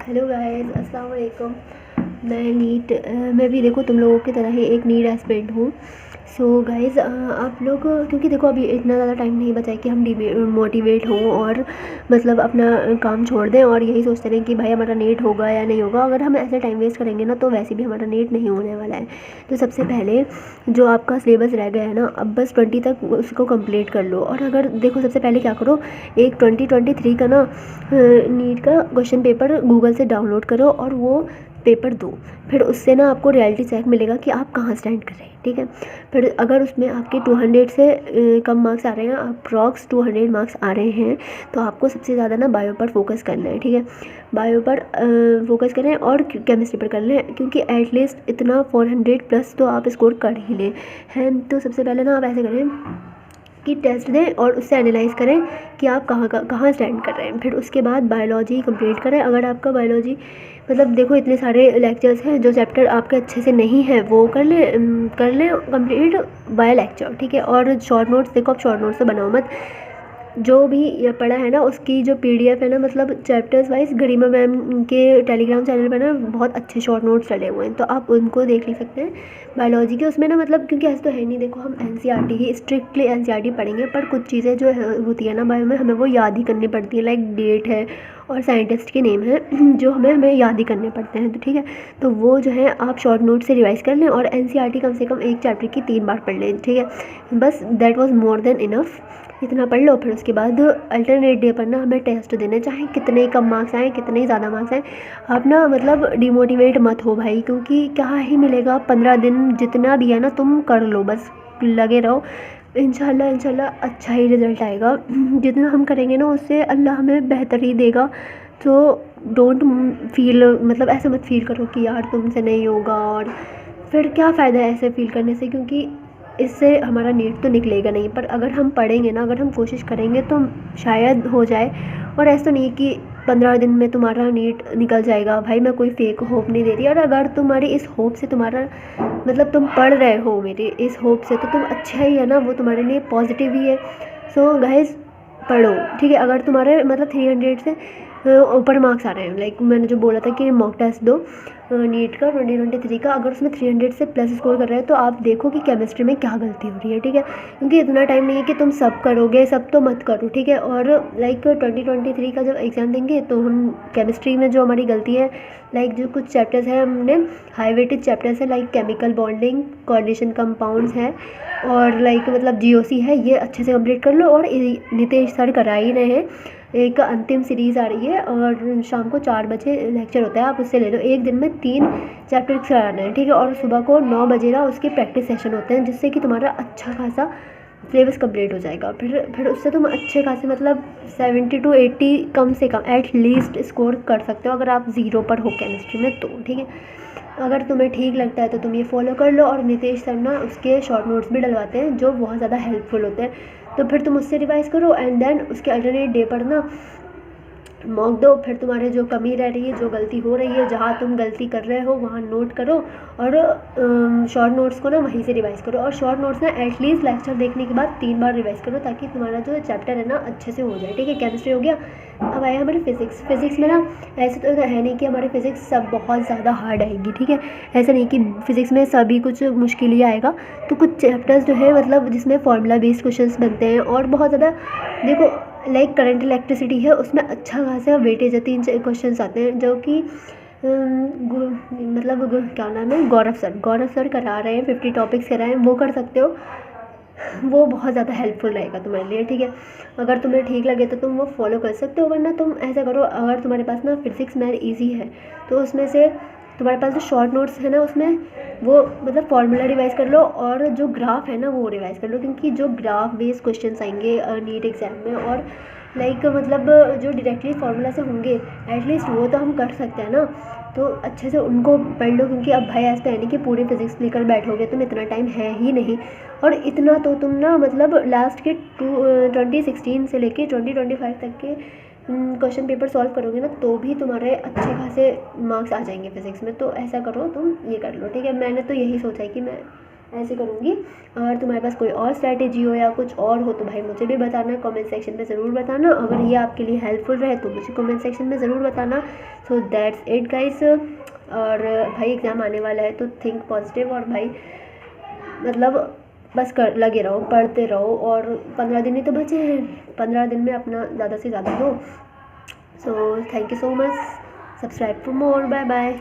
Hello guys, अस्सलाम वालेकुम। मैं भी देखो तुम लोगों की तरह ही एक नीट एस्पिरेंट हूँ। सो गाइस, आप लोग क्योंकि देखो अभी इतना ज़्यादा टाइम नहीं बचा है कि हम मोटिवेट हों और मतलब अपना काम छोड़ दें और यही सोचते रहें कि भाई हमारा नीट होगा या नहीं होगा। अगर हम ऐसे टाइम वेस्ट करेंगे ना तो वैसे भी हमारा नीट नहीं होने वाला है। तो सबसे पहले जो आपका सिलेबस रह गया है ना, अब बस 20 तक उसको कंप्लीट कर लो। और अगर देखो सबसे पहले क्या करो, एक 2023 का ना नीट का क्वेश्चन पेपर गूगल से डाउनलोड करो और वो पेपर दो। फिर उससे ना आपको रियलिटी चेक मिलेगा कि आप कहाँ स्टैंड कर रहे हैं, ठीक है। फिर अगर उसमें आपके 200 से कम मार्क्स आ रहे हैं, अप्रॉक्स 200 मार्क्स आ रहे हैं, तो आपको सबसे ज़्यादा ना बायो पर फोकस करना है, ठीक है। बायो पर फोकस करें और केमिस्ट्री पर कर लें, क्योंकि एटलीस्ट इतना 400 प्लस तो आप स्कोर कर ही लें हैं। तो सबसे पहले ना आप ऐसे करें कि टेस्ट दें और उससे एनालाइज़ करें कि आप कहाँ स्टैंड कर रहे हैं। फिर उसके बाद बायोलॉजी कंप्लीट करें। अगर आपका बायोलॉजी मतलब देखो इतने सारे लेक्चर्स हैं, जो चैप्टर आपके अच्छे से नहीं है वो कर लें कंप्लीट बाय लेक्चर, ठीक है। और शॉर्ट नोट्स देखो, आप शॉर्ट नोट्स से बनाओ मत। जो भी ये पढ़ा है ना उसकी जो पीडीएफ है ना, मतलब चैप्टर्स वाइज गरिमा मैम के टेलीग्राम चैनल पर ना बहुत अच्छे शॉर्ट नोट्स डले हुए हैं, तो आप उनको देख ले सकते हैं बायोलॉजी के। उसमें ना मतलब क्योंकि ऐसा तो है नहीं, देखो हम एनसीईआरटी ही स्ट्रिक्टली एनसीईआरटी पढ़ेंगे, पर कुछ चीज़ें जो होती है ना बायो में, हमें वो याद ही करनी पड़ती है। लाइक डेट है और साइंटिस्ट के नेम है जो हमें याद ही करने पड़ते हैं, तो ठीक है। तो वो जो है आप शॉर्ट नोट से रिवाइज़ कर लें और एनसीईआरटी कम से कम एक चैप्टर की 3 बार पढ़ लें, ठीक है। बस that was more than enough, इतना पढ़ लो। फिर उसके बाद अल्टरनेट डे पर ना हमें टेस्ट देने, चाहे कितने कम मार्क्स आएँ कितने ही ज़्यादा मार्क्स आएँ। आप ना मतलब डिमोटिवेट मत हो भाई, क्योंकि क्या ही मिलेगा। 15 दिन जितना भी है ना तुम कर लो, बस लगे रहो। इंशाल्लाह अच्छा ही रिज़ल्ट आएगा। जितना हम करेंगे ना उससे अल्लाह हमें बेहतर ही देगा। तो डोंट फील, मतलब ऐसे मत फील करो कि यार तुमसे नहीं होगा, और फिर क्या फ़ायदा है ऐसे फील करने से, क्योंकि इससे हमारा नीट तो निकलेगा नहीं। पर अगर हम पढ़ेंगे ना, अगर हम कोशिश करेंगे तो शायद हो जाए। और ऐसा नहीं कि 15 दिन में तुम्हारा नीट निकल जाएगा। भाई मैं कोई फेक होप नहीं दे रही, और अगर तुम्हारी इस होप से तुम्हारा मतलब तुम पढ़ रहे हो मेरे इस होप से, तो तुम अच्छा ही है ना, वो तुम्हारे लिए पॉजिटिव ही है। सो गाइज पढ़ो, ठीक है। अगर तुम्हारे मतलब 300 से ऊपर मार्क्स आ रहे हैं, लाइक मैंने जो बोला था कि मॉक टेस्ट दो नीट का 2023 का, अगर उसमें 300 से प्लस स्कोर कर रहे हैं तो आप देखो कि केमिस्ट्री में क्या गलती हो रही है, ठीक है। क्योंकि इतना टाइम नहीं है कि तुम सब करोगे, सब तो मत करो, ठीक है। और लाइक 2023 का जब एग्ज़ाम देंगे तो हम केमिस्ट्री में जो हमारी गलती है, लाइक जो कुछ चैप्टर्स हैं हमने हाई वेटेज चैप्टर्स है, like chemical bonding, coordination compounds है और लाइक मतलब जीओसी है, ये अच्छे से कंप्लीट कर लो। और नितेश सर करा ही रहे हैं, एक अंतिम सीरीज़ आ रही है और शाम को 4 बजे लेक्चर होता है, आप उससे ले लो। एक दिन में 3 चैप्टर कराना है, ठीक है। और सुबह को 9 बजे ना उसके प्रैक्टिस सेशन होते हैं, जिससे कि तुम्हारा अच्छा खासा सिलेबस कंप्लीट हो जाएगा। फिर उससे तुम अच्छे खासे मतलब 70 to 80 कम से कम एट लीस्ट स्कोर कर सकते हो, अगर आप 0 पर हो केमिस्ट्री में तो, ठीक है। अगर तुम्हें ठीक लगता है तो तुम ये फॉलो कर लो। और नितेश सर ना उसके शॉर्ट नोट्स भी डलवाते हैं जो बहुत ज़्यादा हेल्पफुल होते हैं, तो फिर तुम उससे रिवाइज़ करो एंड देन उसके अल्टरनेट डे पर ना मॉक दो। फिर तुम्हारे जो कमी रह रही है, जो गलती हो रही है, जहाँ तुम गलती कर रहे हो वहाँ नोट करो और शॉर्ट नोट्स को ना वहीं से रिवाइज़ करो। और शॉर्ट नोट्स ना एटलीस्ट लेक्चर देखने के बाद 3 बार रिवाइज़ करो, ताकि तुम्हारा जो चैप्टर है ना अच्छे से हो जाए, ठीक है। केमिस्ट्री हो गया। अब आया हमारी फिज़िक्स में ना ऐसे तो है नहीं कि हमारी फ़िज़िक्स सब बहुत ज़्यादा हार्ड आएगी, ठीक है। ऐसा नहीं कि फ़िज़िक्स में सभी कुछ मुश्किल ही आएगा। तो कुछ चैप्टर्स जो है मतलब जिसमें फार्मूला बेस्ड क्वेश्चंस बनते हैं और बहुत ज़्यादा देखो लाइक करंट इलेक्ट्रिसिटी है, उसमें अच्छा खासा वेटेज है, 3 क्वेश्चंस आते हैं जो कि क्या नाम है, गौरव सर करा रहे हैं, 50 टॉपिक्स करा हैं, वो कर सकते हो। वो बहुत ज़्यादा हेल्पफुल रहेगा तुम्हारे लिए, ठीक है। अगर तुम्हें ठीक लगे तो तुम वो फॉलो कर सकते हो, वरना तुम ऐसा करो, अगर तुम्हारे पास ना फिजिक्स मैथ ईजी है तो उसमें से तुम्हारे पास जो शॉर्ट नोट्स है ना उसमें वो मतलब फार्मूला रिवाइज़ कर लो और जो ग्राफ है ना वो रिवाइज़ कर लो, क्योंकि जो ग्राफ बेस्ड क्वेश्चंस आएंगे नीट एग्ज़ाम में, और लाइक मतलब जो डायरेक्टली फार्मूला से होंगे एटलीस्ट वो तो हम कर सकते हैं ना, तो अच्छे से उनको पढ़ लो। क्योंकि अब भाई ऐसा है नहीं कि पूरी फिजिक्स लेकर बैठोगे, तुम इतना टाइम है ही नहीं। और इतना तो तुम ना मतलब लास्ट के 2016 से लेके 2025 तक के क्वेश्चन पेपर सॉल्व करोगे ना, तो भी तुम्हारे अच्छे खासे मार्क्स आ जाएंगे फिज़िक्स में। तो ऐसा करो, तुम ये कर लो, ठीक है। मैंने तो यही सोचा है कि मैं ऐसे करूँगी। और तुम्हारे पास कोई और स्ट्रैटेजी हो या कुछ और हो तो भाई मुझे भी बताना, कमेंट सेक्शन में ज़रूर बताना। अगर ये आपके लिए हेल्पफुल रहे तो मुझे कमेंट सेक्शन में ज़रूर बताना। So that's it guys. और भाई एग्ज़ाम आने वाला है तो थिंक पॉजिटिव, और भाई मतलब बस कर लगे रहो, पढ़ते रहो। और 15 दिन ही तो बचे हैं, 15 दिन में अपना ज़्यादा से ज़्यादा दो। So thank you so much, subscribe for more, bye bye.